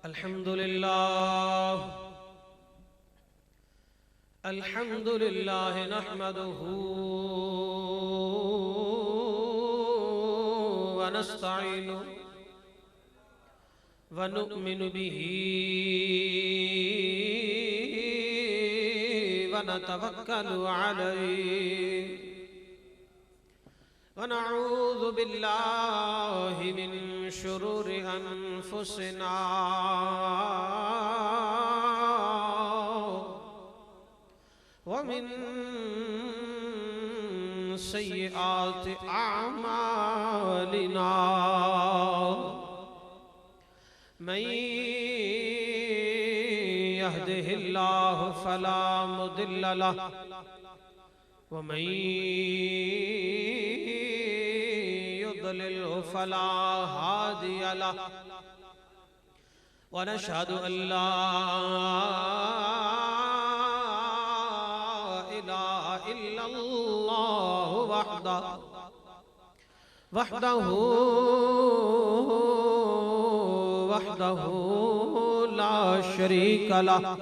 अल्हम्दुलिल्लाह नहमदुहु व नस्तईनुहु व नु'मिनु बिही व नतवक्कलु अलैहि व नऊज़ु बिल्लाहि मिन शुरूरि अनफुसिना व मिन सय्यिआति अअमालिना मन यहदिहिल्लाहु फला मुदिल्ल लहु व मन युद्लिल्हु फला हादिय लहु व नशहदु अल्ला इलाहा इल्लल्लाहु वहदहु ला शरीक लहु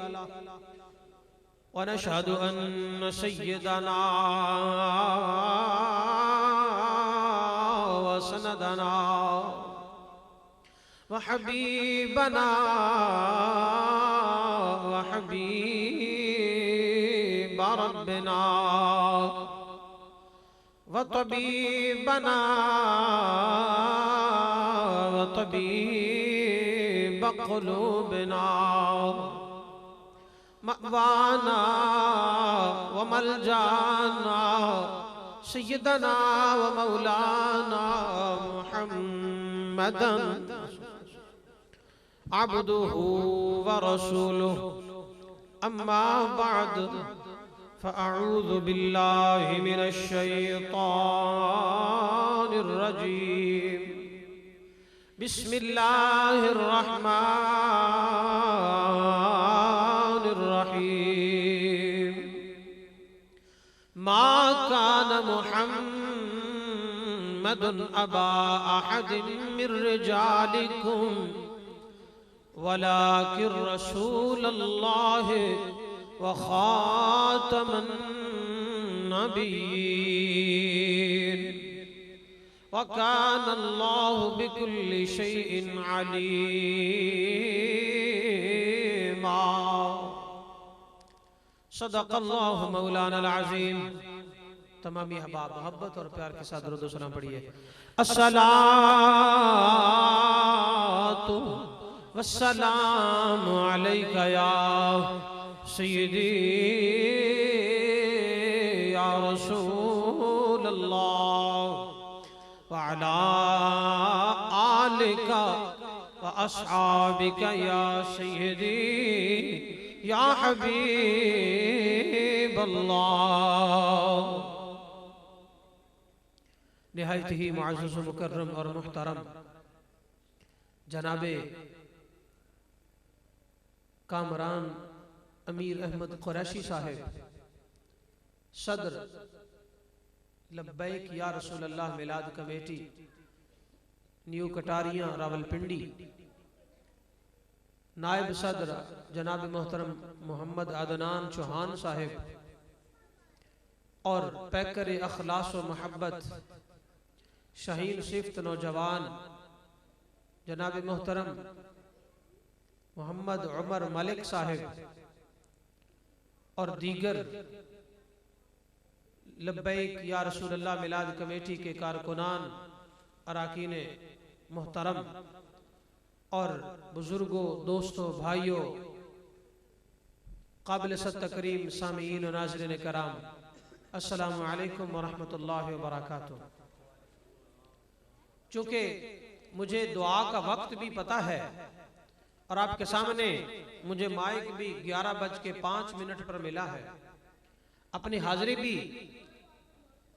व नशहदु अन्न सय्यदना व सनदना व हबीबना व हबीब रब्बिना व तबीबना व तबीब क़ुलूबिना मअवाना व मलजाना सय्यदना व मौलाना मुहम्मदन अब्दुहु व रसूलुहु अम्मा बअद फ़अऊज़ु बिल्लाहि मिनश शैतानिर रजीम बिस्मिल्लाहिर रहमानिर रहीम मा कान मुहम्मदुन अबा अहदिन मिर रिजालिकुम वलाकिन रसूलल्लाहि व खातमन नबिय्यीन व कानल्लाहु बिकुल्लि शैइन अलीमा सदक़ल्लाहु मौलाना अज़ीम। तमामी अहबाब मोहब्बत और प्यार के साथ दुरूद व सलाम पढ़िए। अस्सलातु वस्सलामु अलैका या सय्यदी या रसूल अल्लाह व अला आलिका व अस्हाबिका या सय्यदी या हबीब अल्लाह। निहायत ही मुअज़्ज़ज़ मुकर्रम और मुहतरम जनाबे कामरान अमीर अहमद कुरैशी साहिब सदर लब्बैक या रसूल अल्लाह मिलाद कमेटी न्यू कटारियां रावलपिंडी, नायब सदर जनाब मोहतरम मोहम्मद अदनान चौहान साहिब और पैकर अखलास व मोहब्बत शाहीन सिफ्त नौजवान जनाब मोहतरम मोहम्मद उमर मलिक साहिब और दीगर लब्बैक या रसूलल्लाह मिलाद कमेटी के कारकुनान, अराकीन मोहतरम और बुजुर्गों, दोस्तों, भाइयों, काबिल सद तकरीम सामीईन और नाज़रीन कराम, अस्सलामु अलैकुम व रहमतुल्लाहि व बरकातुहू। चूँकि मुझे दुआ का वक्त भी पता है और आपके सामने मुझे माइक भी 11:05 पर मिला है, अपनी हाजिरी भी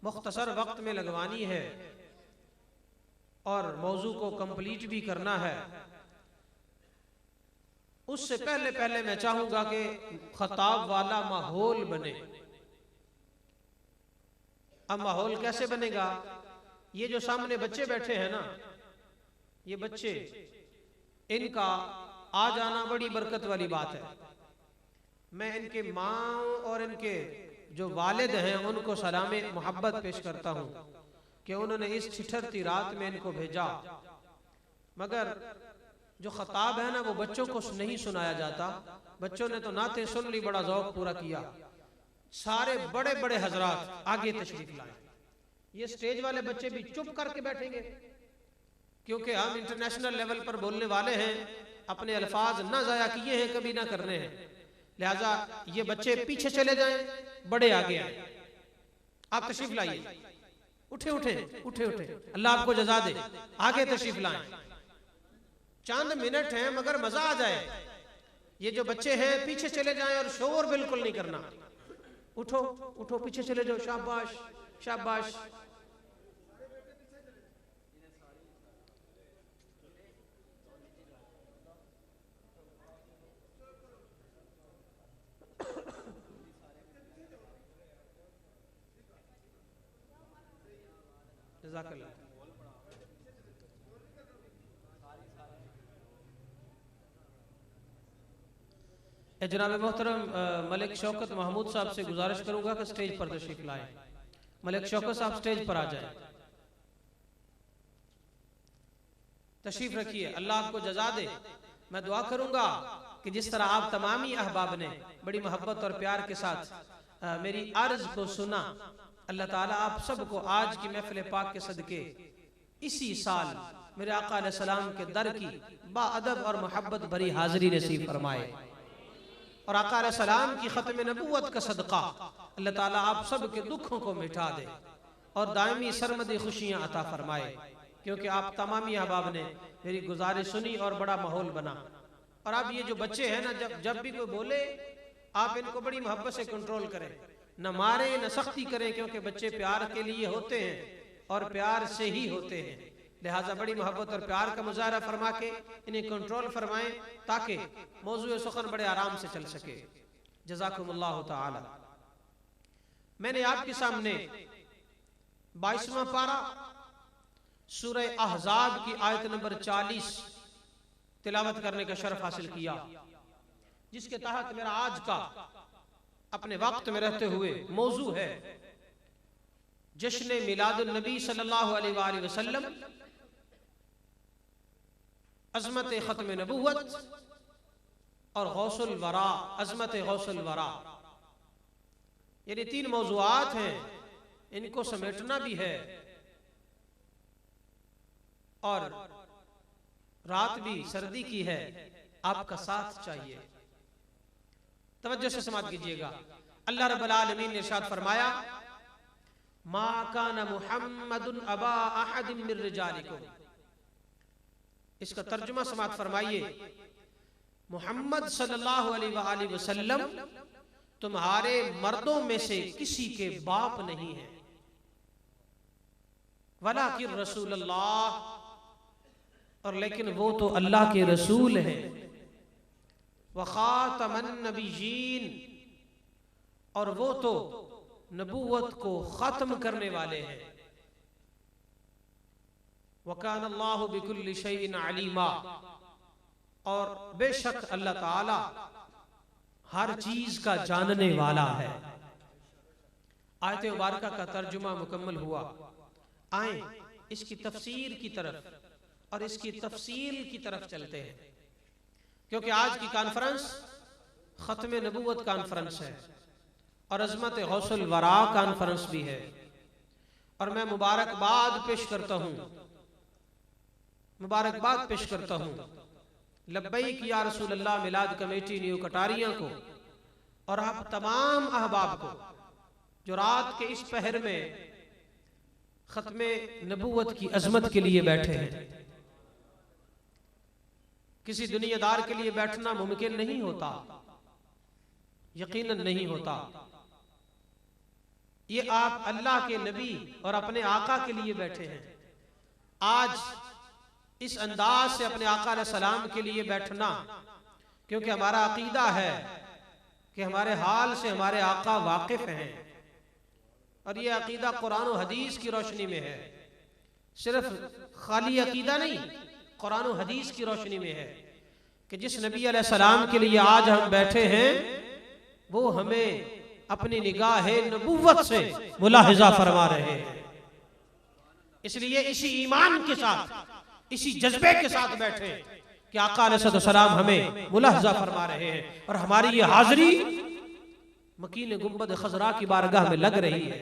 मुख्तसर वक्त में लगवानी है और मौजू को कंप्लीट भी करना है। उससे पहले मैं चाहूंगा कि खताब वाला माहौल बने। अब माहौल कैसे बनेगा? ये जो सामने बच्चे बैठे हैं ना, ये बच्चे इनका आ जाना बड़ी बरकत वाली बात है। मैं इनके माँ और इनके जो वालिद हैं उनको सलाम मोहब्बत पेश करता हूँ कि उन्होंने इस ठिठरती रात में इनको भेजा। मगर जो खताब है ना वो बच्चों को नहीं सुनाया जाता। बच्चों ने तो नाते सुन ली, बड़ा ज़ौक़ पूरा किया। सारे बड़े बड़े हजरात आगे तशरीफ लाए। ये स्टेज वाले बच्चे भी चुप करके बैठेंगे क्योंकि हम इंटरनेशनल लेवल पर बोलने वाले हैं, अपने अल्फाज ना ज़ाया किए हैं, कभी ना करने हैं। लिहाजा ये बच्चे पीछे चले जाएं, बड़े आगे आए। आप तशरीफ लाइए, उठे उठे उठे उठे, अल्लाह आपको जजा दे। आगे तशरीफ लाएं। चंद मिनट हैं मगर मजा आ जाए। ये जो बच्चे हैं पीछे चले जाएं और शोर बिल्कुल नहीं करना। उठो उठो, पीछे चले जाओ। शाबाश शाबाश। जज़ाकल्लाह। जनाब मोहतरम मलिक शौकत महमूद साहब से गुजारिश करूंगा कि स्टेज पर तशरीफ लाएं। मलिक शौकत साहब स्टेज पर आ जाएं, तशरीफ रखिए। अल्लाह आपको जजा दे। मैं दुआ करूंगा कि जिस तरह आप तमामी अहबाब ने बड़ी मोहब्बत और प्यार के साथ मेरी अर्ज को सुना, अल्लाह ताला आप सबको आज की महफिल पाक के सदके इसी साल मेरे आका अलैहिस्सलाम के दर की बाअदब और मोहब्बत भरी हाजिरी नसीब फरमाए। और आका अलैहिस्सलाम की खत्म नबूवत का सदका अल्लाह ताला आप सब के दुखों को मिटा दे और दायमी सरमदी खुशियां अता फरमाए। क्योंकि आप तमामी अहबाब ने मेरी गुजारिश सुनी और बड़ा माहौल बना। और अब ये जो बच्चे हैं ना, जब भी कोई बोले आप इनको बड़ी मोहब्बत से कंट्रोल करें, न मारे न सख्ती करें, क्योंकि बच्चे प्यार के लिए होते हैं और प्यार से ही होते हैं। लिहाजा बड़ी मोहब्बत और प्यार का मुजाहरा फरमा के इन्हें कंट्रोल फरमाएं ताकि मौजूद सुखन बड़े आराम से चल सके। जज़ाकुमुल्लाह ताला। मैंने आपके सामने 22वां पारा सूरह अहज़ाब की आयत नंबर 40 तिलावत करने का शरफ हासिल किया, जिसके तहत मेरा आज का अपने वक्त में रहते हुए मौजू है जश्न मिलादुन नबी सल्लल्लाहु अलैहि वसल्लम, अज़मत ख़त्म नबूवत और गौसुल वरा, अज़मत गौसुल वरा। यानी 3 मौज़ूआत हैं, इनको समेटना भी है और रात भी सर्दी की है, आपका साथ चाहिए। तवज्जो से समाअत कीजिएगा। अल्लाह रब्बुल आलमीन ने इरशाद फरमाया, मा काना मुहम्मदुन अबा अहदिम मिर रिजालिकुम। इसका तर्जुमा समाअत फरमाइए, मोहम्मद सल्लल्लाहु अलैहि वसल्लम तुम्हारे मर्दों में से किसी के बाप नहीं है, वलाकिन रसूलुल्लाह, और लेकिन वो तो अल्लाह के रसूल हैं, व खातमन नबिय्यीन, और वो तो नबूवत को खत्म करने वाले हैं। वकान अल्लाहु बिकुल्लि शैइन अलीमा, और बेशक अल्लाह ताला हर चीज का जानने वाला है। आयत मुबारका का तर्जुमा मुकम्मल हुआ। आए इसकी तफसीर की तरफ और इसकी तफसील की तरफ चलते हैं, क्योंकि आज की कॉन्फ्रेंस खत्म नबूवत कॉन्फ्रेंस है और अज़मत गौसुल वरा कॉन्फ्रेंस भी है। और मैं मुबारकबाद पेश करता हूँ, मुबारकबाद पेश करता हूँ लब्बैक या रसूल अल्लाह मिलाद कमेटी न्यू कटारिया को और आप तमाम अहबाब को जो रात के इस पहर में खत्मे नबूवत की अजमत के लिए बैठे हैं। किसी दुनियादार के लिए बैठना मुमकिन नहीं होता, यकीनन नहीं होता। ये आप अल्लाह के नबी और अपने आका के लिए बैठे हैं। आज इस अंदाज से अपने आका अलैहिस्सलाम के लिए बैठना, क्योंकि हमारा अकीदा है कि हमारे हाल से हमारे आका वाकिफ हैं और ये अकीदा कुरान और हदीस की रोशनी में है। सिर्फ खाली अकीदा नहीं, कुरान और हदीस की रोशनी में है कि जिस नबी अलैहिस्सलाम के लिए आज हम बैठे हैं वो हमें अपनी निगाह नबूवत से मुलाहिजा फरमा रहे हैं। इसलिए इसी ईमान के साथ, इसी जज्बे के साथ बैठे कि आका अलैहिस्सलाम हमें मुलाहिजा फरमा रहे हैं और हमारी ये हाजिरी मकीन गुंबद खजरा की बारगाह में लग रही है।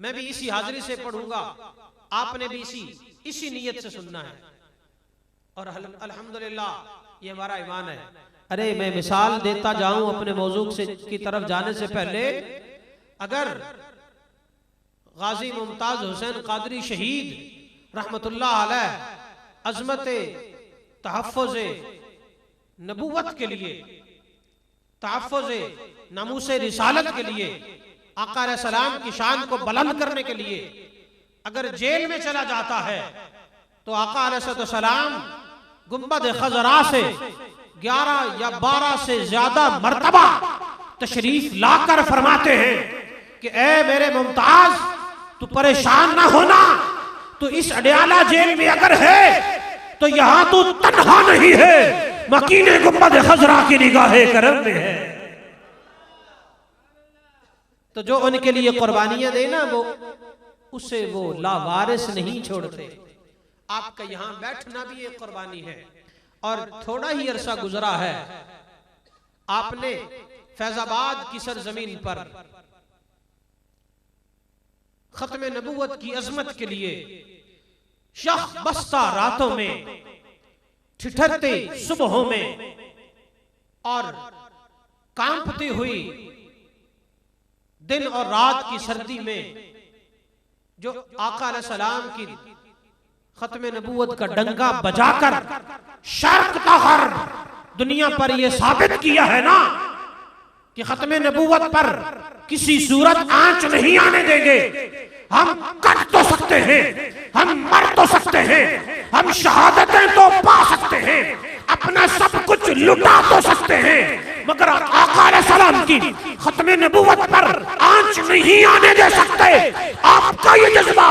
मैं भी इसी हाजिरी से पढ़ूंगा, आपने भी इसी नीयत से सुनना है और अल्हम्दुलिल्लाह ये हमारा ईमान है। अरे मैं मिसाल देता जाऊं अपने मौजू से की तरफ जाने से पहले, अगर गाजी मुमताज हुसैन कादरी शहीद रहमतुल्लाह अलैह अजमत तहफ़्फ़ुज़ नबूवत के लिए, तहफ़्फ़ुज़ नामूस रिसालत के लिए, आका अलैहिस्सलाम की शान को बुलंद करने के लिए अगर जेल में चला जाता है तो आका अलैहिस्सलाम गुंबद खजरा से 11 या 12 से ज्यादा मर्तबा तशरीफ लाकर फरमाते हैं कि ए मेरे मुमताज, तू परेशान ना होना, तो इस अडयाला जेल में अगर है तो यहां तू तन्हा नहीं है, मकीने गुंबद खजरा की निगाहे करम में है। तो जो उनके लिए कुर्बानियां देना वो उसे वो लावारिस नहीं छोड़ते। आपका यहां बैठना भी एक कुर्बानी है। और थोड़ा ही अरसा गुजरा है, आपने फैजाबाद की सरजमीन पर खत्म नबूवत की अजमत के लिए शख बस्ता रातों में, ठिठरते सुबहों में और कांपती हुई दिन और रात की सर्दी में जो आका अलैहिस्सलाम की खत्म नबूवत का डंका बजाकर शर्क का गर्ब दुनिया पर यह साबित किया है ना कि खत्म नबूवत पर किसी सूरत आंच नहीं आने देंगे। हम कट तो सकते हैं, हम मर तो सकते हैं, हम शहादतें तो पा सकते हैं, अपना सब कुछ लुटा तो सकते हैं, मगर आका अलैहिस्सलाम की खत्म नबूवत पर आंच नहीं आने दे सकते। आपका ये जज्बा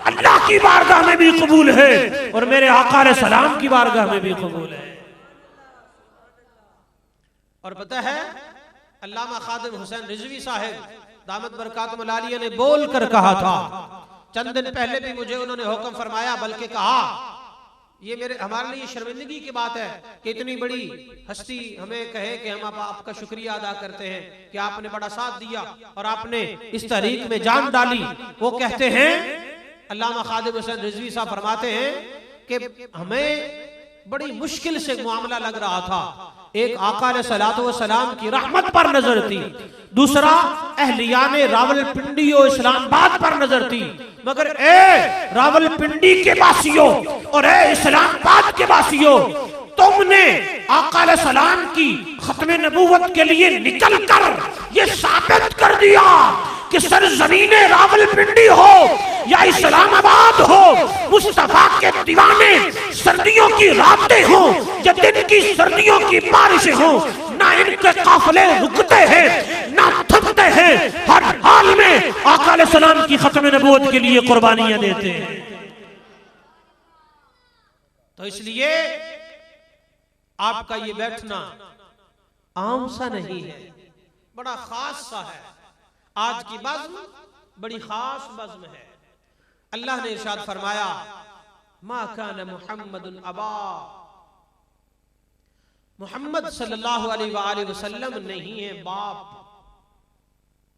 अल्लाह की बारगाह में भी कबूल है और मेरे आका अलैहिस्सलाम की बारगाह में भी कबूल है। और पता है, अल्लामा खादिम हुसैन रिजवी साहब दामत बरकातुहुल आलिया ने बोल कर कहा था, चंद दिन पहले भी मुझे उन्होंने हुक्म फरमाया, बल्कि कहा ये हमारे लिए शर्मिंदगी की बात है कि इतनी बड़ी हस्ती हमें कहे कि हम आपका शुक्रिया अदा करते हैं कि आपने बड़ा साथ दिया और आपने इस तहरीक में जान डाली। वो कहते हैं, अल्लामा खादिम हुसैन रिजवी साहब फरमाते हैं कि हमें बड़ी मुश्किल से मामला लग रहा था। एक आका अलैहिस्सलाम की रहमत पर नजर थी, दूसरा अहलियाने रावलपिंडी और इस्लामाबाद पर नजर थी, मगर ए रावलपिंडी के वासियों और ए इस्लामाबाद के वासियों, तुमने आका अलैहिस्सलाम की खत्म नबूवत के लिए निकलकर ये साबित कर दिया कि सरजमीने रावलपिंडी हो या इस्लामाबाद हो, मुस्तफा के दीवाने सर्दियों की रातें हो या दिन की सर्दियों की बारिशें हो, ना इनके काफिले रुकते हैं ना थकते हैं, हर हाल में आका अलैहिस्सलाम की खत्म नबूवत के लिए कुर्बानियां देते हैं। तो इसलिए आपका ये बैठना आम सा नहीं है, बड़ा खास सा है। आज की बज़्म बड़ी खास बज़्म है। अल्लाह ने इरशाद फरमाया, मा कान मुहम्मदुन अबा, मुहम्मद सल्लल्लाहु अलैहि वसल्लम नहीं है बाप,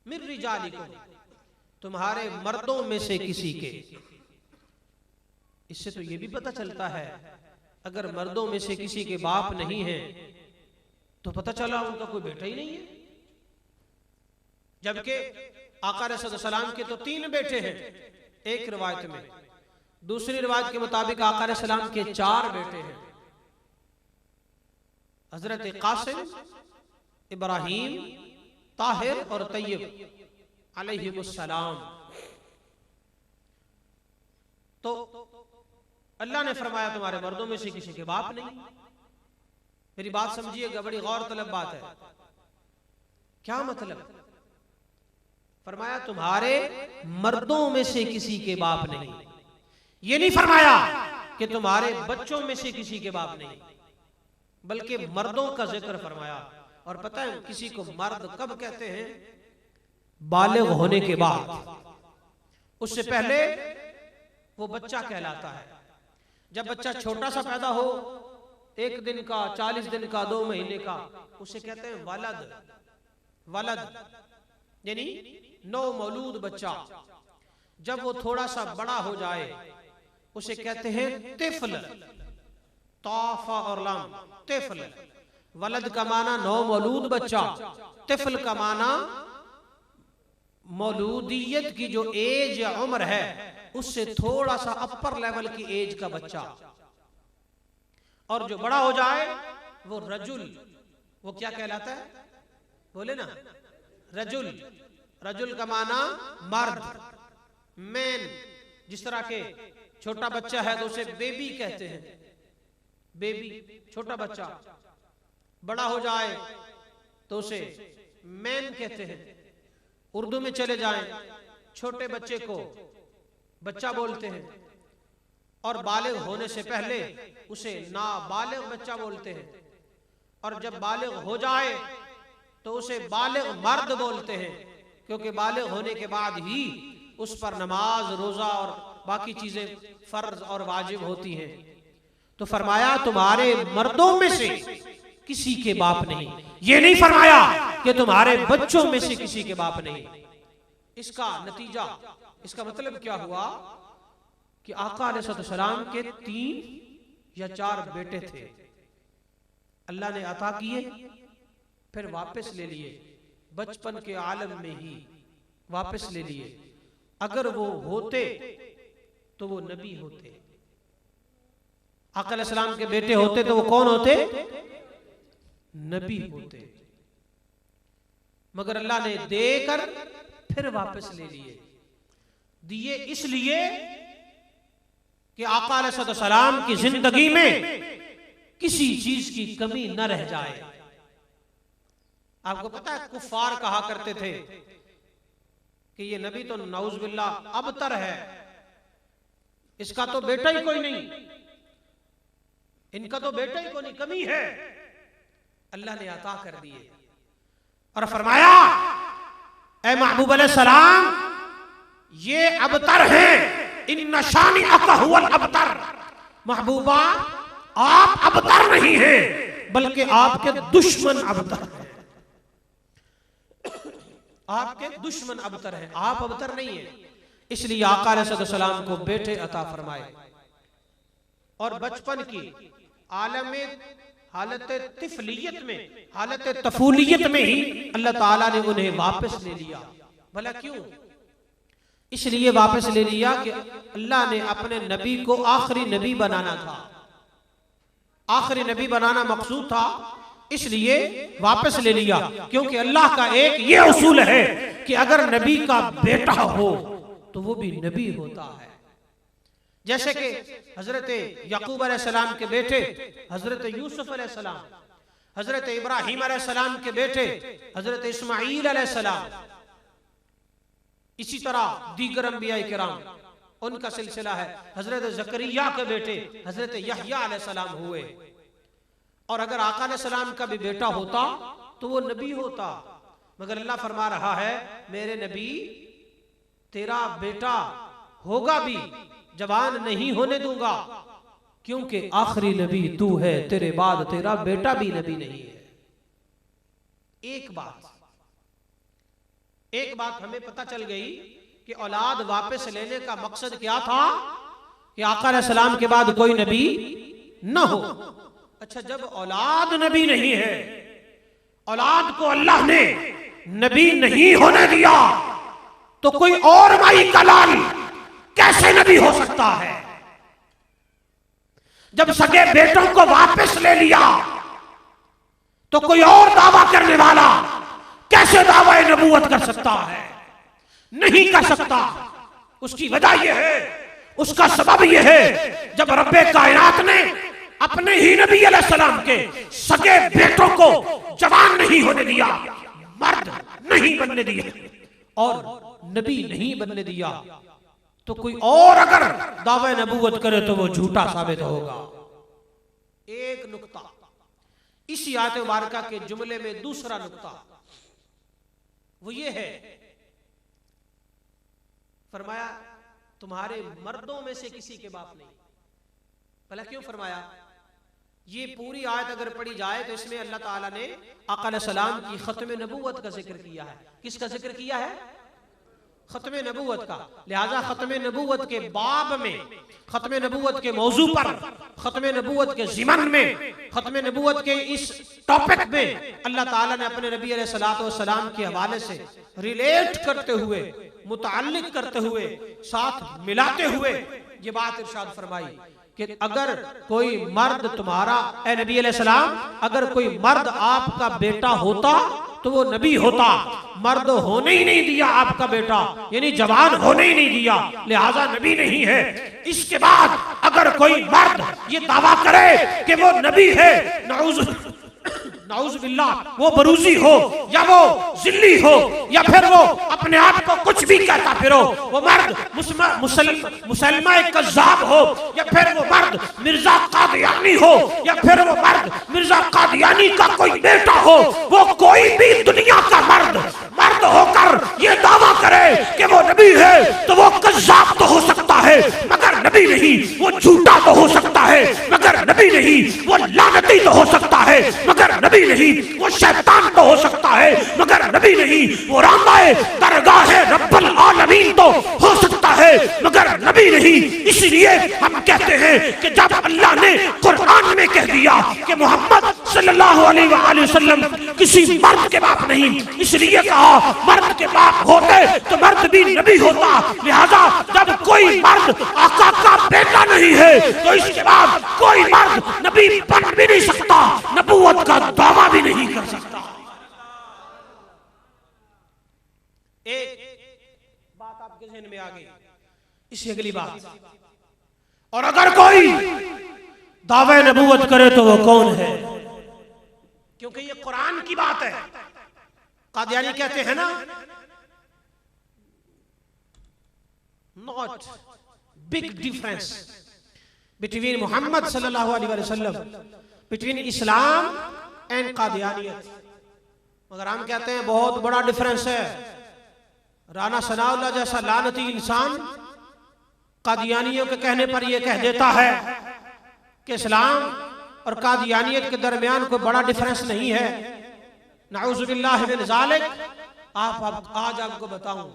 मिर रिजालिकुम, तुम्हारे मर्दों में से किसी के। इससे तो ये भी पता चलता है अगर मर्दों में से किसी के बाप नहीं है तो पता चला उनका कोई बेटा ही नहीं है। जबकि आका अलैहिस्सलाम के तो 3 बेटे हैं एक रिवायत में, दूसरी रिवायत के मुताबिक आका अलैहिस्सलाम के 4 बेटे हैं, हजरत कासिम, इब्राहीम, ताहिर और तैयब अलैहिमुस्सलाम। तो अल्लाह ने फरमाया तुम्हारे मर्दों में से किसी के बाप नहीं। मेरी बात समझिएगा, बड़ी गौर तलब बात है। क्या मतलब? फरमाया तुम्हारे मर्दों में से किसी के बाप नहीं, ये नहीं फरमाया कि तुम्हारे बच्चों में से किसी के बाप नहीं, बल्कि मर्दों का जिक्र फरमाया। और पता है किसी को मर्द कब कहते हैं? बालिग होने के बाद। उससे पहले वो बच्चा कहलाता है। जब बच्चा छोटा सा पैदा हो, 1 दिन का, 40 दिन का, 2 महीने का, उसे कहते हैं वलद। वलद यानी नौ मौलूद बच्चा। जब वो थोड़ा सा बड़ा हो जाए उसे कहते हैं तिफल। तौफा और लाम, तिफल। वलद का माना नौ मौलूद बच्चा, तिफल का माना मौलूदियत की जो एज या उम्र है उससे थोड़ा सा अपर लेवल की एज का बच्चा। और जो बड़ा हो जाए वो रजुल। वो क्या कहलाता है? बोले ना, रजुल। रजुल का माना मर्द, मैन। जिस तरह के छोटा बच्चा है तो उसे बेबी कहते हैं, बेबी, छोटा बच्चा। बड़ा हो जाए तो उसे मैन कहते हैं। उर्दू में चले जाएं, छोटे बच्चे को बच्चा बोलते हैं, और बालिग होने से पहले उसे नाबालिग बच्चा बोलते हैं, और जब बालिग हो जाए तो उसे बालिग मर्द बोलते हैं, क्योंकि बालिग होने के बाद ही उस पर नमाज, रोजा और बाकी चीजें फर्ज और वाजिब होती हैं। तो फरमाया तुम्हारे मर्दों में से किसी के बाप नहीं। ये नहीं फरमाया कि तुम्हारे बच्चों में से किसी के बाप नहीं। इसका नतीजा, इसका मतलब क्या हुआ कि आका अलैहिस्सलाम के 3 या 4 बेटे थे। अल्लाह ने अता किए, फिर वापस ले लिए, बचपन के आलम में ही वापस ले लिए। अगर वो होते तो वो नबी होते। आका अलैहिस्सलाम के बेटे होते तो वो कौन होते? नबी होते। मगर अल्लाह ने देकर फिर वापस ले लिए। दिए इसलिए कि आका अलैहिस्सलाम की जिंदगी में किसी चीज की कमी न रह जाए। आपको पता है कुफार कहा करते थे कि ये नबी तो नाउज़ुबिल्लाह अबतर है, इसका तो बेटा ही कोई नहीं, इनका तो बेटा ही कोई नहीं, कमी है। अल्लाह ने अता कर दिए और फरमाया ऐ महबूब अलैहिस्सलाम ये अबतर है, इन्ना शानिअक हुवल अबतर। महबूबा आप अबतर नहीं हैं, बल्कि आपके दुश्मन अबतर हैं। आपके दुश्मन अबतर हैं, आप अबतर नहीं है। इसलिए आका अलैहिस्सलाम को बेटे अता फरमाए और बचपन की आलम हालत तिफलियत में, हालत तफूलियत में ही अल्लाह ताला ने उन्हें वापस ले लिया। भला क्यों? इसलिए वापस ले लिया कि अल्लाह ने अपने नबी को आखिरी नबी बनाना था, आखिरी नबी बनाना मकसूद था, इसलिए वापस ले लिया। क्योंकि अल्लाह का एक ये उसूल है कि अगर नबी का बेटा हो तो वो भी नबी होता है। जैसे कि हजरत याकूब अलैहिस्सलाम के बेटे हजरत यूसुफ अलैहिस्सलाम, हजरत इब्राहिम अलैहिस्सलाम के बेटे हजरत इस्माईल अलैहिस्सलाम, इसी तरह दीगर अंबिया किराम उनका सिलसिला है। हजरत जकरिया के बेटे हजरत यहया अलैहिस्सलाम हुए। और अगर आका अलैहिस्सलाम का भी बेटा होता तो वो नबी होता। मगर अल्लाह फरमा रहा है मेरे नबी तेरा बेटा होगा भी, जवान नहीं होने दूंगा, क्योंकि आखिरी नबी तू है, तेरे बाद तेरा बेटा भी नबी नहीं है। एक बात हमें पता चल गई कि औलाद वापस लेने का मकसद क्या था कि आका अलैहिस्सलाम के बाद कोई नबी न हो। अच्छा, जब औलाद नबी नहीं है, औलाद को अल्लाह ने नबी नहीं होने दिया, तो कोई और माई का लाल कैसे नबी हो सकता है? जब सगे बेटों को वापस ले लिया तो कोई और दावा करने वाला कैसे दावा नबूवत कर सकता है? नहीं कर सकता। उसकी वजह यह है, उसका सबब यह है, जब रब्बे कायनात ने अपने ही नबी अलैहिस्सलाम के सगे बेटों को जवान नहीं होने दिया, मर्द नहीं बनने दिया और नबी नहीं बनने दिया, तो कोई और अगर दावे नबूवत करे तो वो झूठा साबित होगा। एक नुक्ता इसी आयत मुबारका के जुमले में। दूसरा नुक्ता वो ये है, फरमाया तुम्हारे मर्दों में से किसी के बाप नहीं। भला क्यों फरमाया? ये पूरी आयत अगर पढ़ी जाए तो इसमें अल्लाह ताला ने आका अलैहिस्सलाम की खत्म नबूवत का जिक्र किया है। किसका जिक्र किया है? खत्म नबूवत का। लिहाजा खत्म नबूवत के बाब में, खत्म नबूवत के मौजू पर, खत्म नबूवत के ज़िमन में, खत्म नबूवत के इस टॉपिक में अल्लाह ताला ने अपने नबी अलैहिस्सलातु वस्सलाम के हवाले से रिलेट करते हुए, मुताल्लिक करते हुए, साथ मिलाते हुए ये बात इरशाद फरमाई कि अगर कोई मर्द तुम्हारा, ए नबी अलैहिस्सलाम, अगर कोई मर्द आपका बेटा होता तो वो नबी होता। मर्द होने ही नहीं दिया आपका बेटा, यानी जवान होने ही नहीं दिया, लिहाजा नबी नहीं है। इसके बाद अगर कोई मर्द ये दावा करे कि वो नबी है, नाउज़ बिल्लाह, वो बरूजी हो या वो जिल्ली हो या फिर वो अपने आप को कुछ भी कहता फिरो, वो मर्द मुसलमा कज़्ज़ाब हो या फिर वो मर्द मिर्जा कादियानी हो या फिर वो मर्द मिर्जा कादियानी का कोई बेटा हो, वो कोई भी दुनिया का मर्द होकर ये दावा करे कि वो नबी है तो वो कज़्ज़ाब तो हो सकता है मगर नबी नहीं। वो झूठा तो हो सकता है मगर नबी नहीं। वो लानती तो हो सकता है मगर नबी नहीं। वो शैतान तो हो सकता है मगर नबी नहीं। वो रामाए दरगाह रब्बुल आलमीन तो हो सकता है मगर नबी नहीं। इसलिए हम कहते हैं कि जब अल्लाह ने कुरान में कह दिया कि मोहम्मद सल्लल्लाहु अलैहि वसल्लम किसी मर्द के बाप नहीं, इसलिए कहा मर्द के बाप होते तो मर्द भी नबी होता। लिहाजा जब कोई मर्द आका का बेटा नहीं है तो इसके बाद कोई मर्द नबी बन भी नहीं सकता, नबूवत का दावा भी नहीं कर सकता। एक बात आपके ज़हन में आ गई, इससे अगली बात, और अगर कोई दावे नबूवत करे तो वो कौन है? क्योंकि ये कुरान की बात है। कादियानी कहते हैं ना, not big difference between Mohammad सल्लल्लाहु अलैहि वसल्लम, बिटवीन इस्लाम एंड कादियानियत। मगर हम कहते हैं बहुत बड़ा डिफरेंस है। राना सनाउल्लाह जैसा लानती इंसान कादियानियों के कहने पर यह कह देता है कि इस्लाम और कादियानियत के दरमियान कोई बड़ा डिफरेंस नहीं है। नाउज़ु बिल्लाहि मिन ज़ालिक। आप आज आपको बताऊं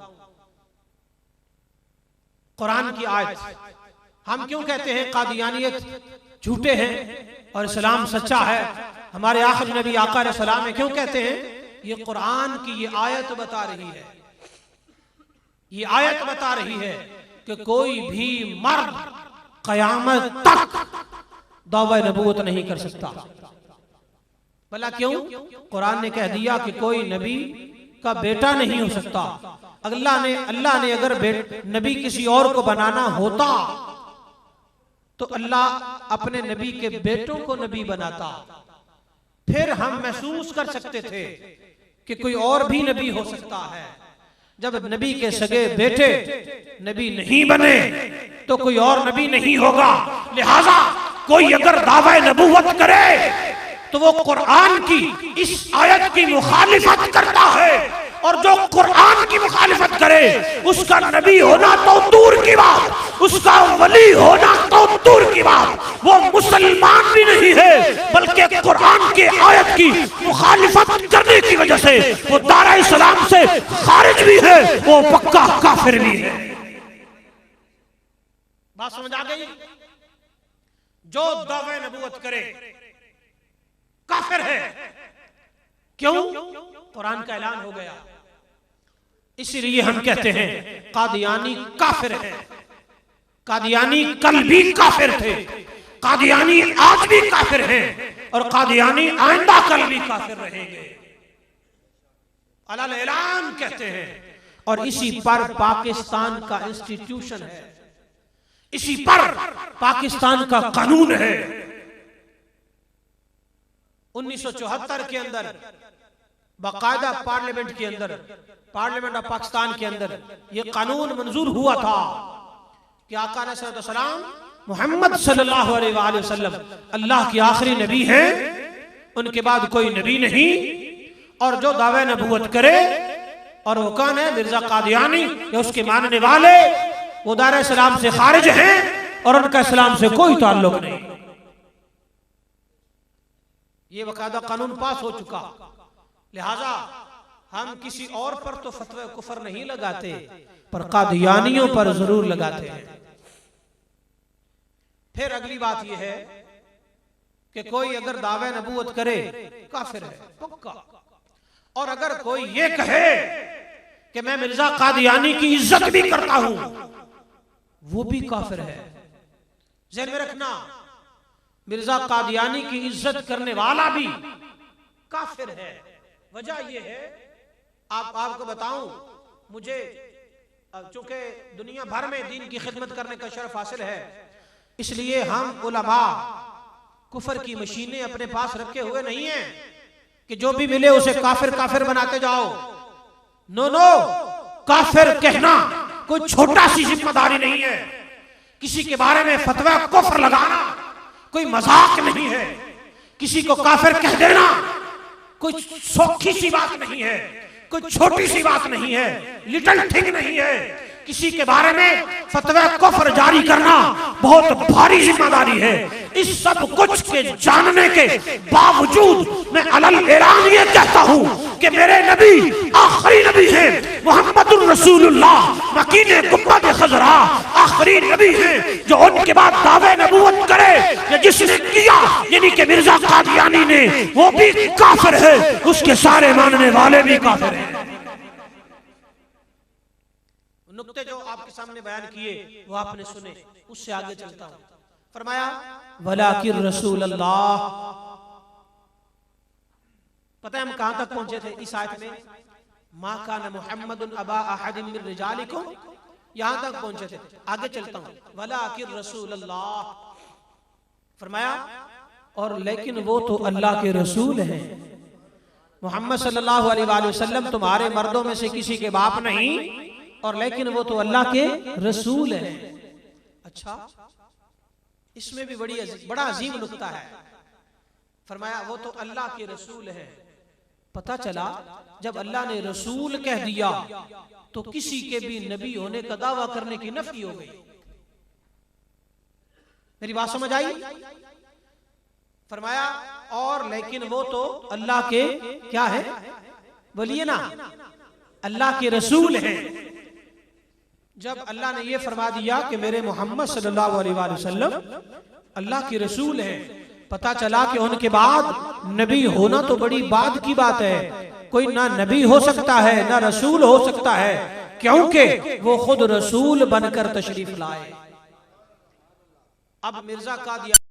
कुरान की आयत, हम क्यों कहते हैं कादियानियत झूठे हैं और इस्लाम सच्चा है। हमारे आखिरी नबी आका अलैहिस्सलाम में क्यों कहते हैं? ये कुरान की ये आयत बता रही है, ये आयत बता रही है कि कोई भी मर्द क़यामत तक दावा नबूवत नहीं कर सकता। भला क्यों? कुरान ने कह दिया कि कोई नबी का बेटा नहीं हो सकता। अल्लाह ने अगर नबी किसी और को बनाना होता तो अल्लाह अपने नबी के बेटों को नबी बनाता, फिर हम महसूस कर सकते थे कि कोई और भी नबी हो सकता है। जब नबी के सगे बेटे नबी नहीं बने तो कोई और नबी नहीं होगा। लिहाजा कोई अगर दावा नबूवत करे तो वो कुरान की इस आयत की मुखालिफत करता है, और जो कुरान की मुखालिफत करे उसका नबी होना तो दूर की बात, उसका वली होना तो दूर की बात, वो मुसलमान भी नहीं है, बल्कि कुरान के आयत की मुखालिफत करने की वजह से वो दारा इस्लाम से खारिज भी है, वो पक्का काफिर भी है। बात समझ आ गई? जो दावे नबूवत करे काफिर है। क्यों? कुरान का ऐलान हो गया। इसलिए हम कहते हैं कादियानी काफिर है। कादियानी कल भी काफिर थे, कादियानी आज भी काफिर हैं, और कादियानी आइंदा कल भी काफिर रहेंगे। अलल ऐलान कहते हैं। और इसी पर पाकिस्तान का इंस्टीट्यूशन है, इसी पर पाकिस्तान का कानून है। 1974 के अंदर बाकायदा पार्लियामेंट के अंदर, पार्लियामेंट ऑफ पाकिस्तान के अंदर यह कानून मंजूर हुआ था कि आका अलैहिस्सलाम मोहम्मद सल्लल्लाहु अलैहि वसल्लम अल्लाह के आखिरी नबी हैं, उनके बाद कोई नबी नहीं। और जो दावे नबूवत करे, और वो कौन है? मिर्जा कादियानी या उसके मानने वाले, वो दायरा इस्लाम से खारिज हैं और उनका इस्लाम से कोई ताल्लुक नहीं। ये बकायदा कानून पास हो चुका। लिहाजा हम किसी और पर तो फतवा कुफर नहीं लगाते, पर कादियानियों पर जरूर लगाते हैं। फिर अगली बात यह है कि कोई अगर दावे नबूवत करे काफिर है पक्का, और अगर कोई ये कहे कि मैं मिर्जा कादियानी की इज्जत भी करता हूं, वो भी काफिर है। ज़हन में रखना, मिर्जा कादियानी की इज्जत करने वाला भी काफिर है। वजह यह है, आपको बताऊं, मुझे चूंकि दुनिया भर में दीन की खिदमत करने का शर्फ हासिल है, इसलिए हम उलमा कुफर की मशीनें अपने पास रखे हुए नहीं हैं कि जो भी मिले उसे काफिर काफिर बनाते जाओ। नो नो, काफिर कहना कोई छोटा सी जिम्मेदारी नहीं है। किसी के बारे में फतवा कुफ्र लगाना कोई मजाक नहीं है। किसी को काफिर कह देना कोई सौखी सी बात नहीं है, कोई छोटी सी बात नहीं है, लिटिल थिंग नहीं है। किसी के बारे में फतवा कुफ्र जारी करना बहुत भारी जिम्मेदारी है। इस सब कुछ के जानने के बावजूद मैं अलल ऐलान ये कहता हूँ कि मेरे नबी आखिरी नबी हैं, मुहम्मदुर रसूलुल्लाह मकीने गुंबद खजरा आखिरी नबी हैं जो उनके बाद दावे नबूवत करे। या जिसने किया यानी कि मिर्जा कादियानी ने, वो भी काफिर है, उसके सारे मानने वाले भी काफिर हैं। नुक्ते जो आपके सामने बयान किए वो आपने सुने, उससे आगे चलता हूं। फरमाया वलाकिर रसूल अल्लाह। पता है हम कहां तक पहुंचे थे इस आयत में? मा कान मुहम्मदुन अबा अहदिन मिन रिजालिकुम, यहां तक पहुंचे थे। आगे चलता हूं। वलाकिर रसूल अल्लाह, फरमाया और लेकिन वो तो अल्लाह के रसूल हैं। मोहम्मद सल्लल्लाहु अलैहि वसल्लम तुम्हारे मर्दों में से किसी के बाप नहीं, और लेकिन वो तो अल्लाह के रसूल है। अच्छा, इसमें भी बड़ा अजीम नुक्ता है। फरमाया वो तो अल्लाह के रसूल है। पता चला जब अल्लाह ने रसूल कह दिया तो किसी के भी नबी होने का दावा करने की नफी हो गई। मेरी बात समझ आई? फरमाया और लेकिन वो तो अल्लाह के क्या है? बोलिए ना, अल्लाह के रसूल हैं। जब अल्लाह ने यह फरमा दिया कि मेरे मोहम्मद सल्लल्लाहु अलैहि वसल्लम अल्लाह के रसूल हैं, पता चला कि उनके बाद नबी होना तो बड़ी बाद की बात है। कोई ना नबी हो सकता है ना रसूल हो सकता है, क्योंकि वो खुद रसूल बनकर तशरीफ लाए। अब मिर्जा कादियानी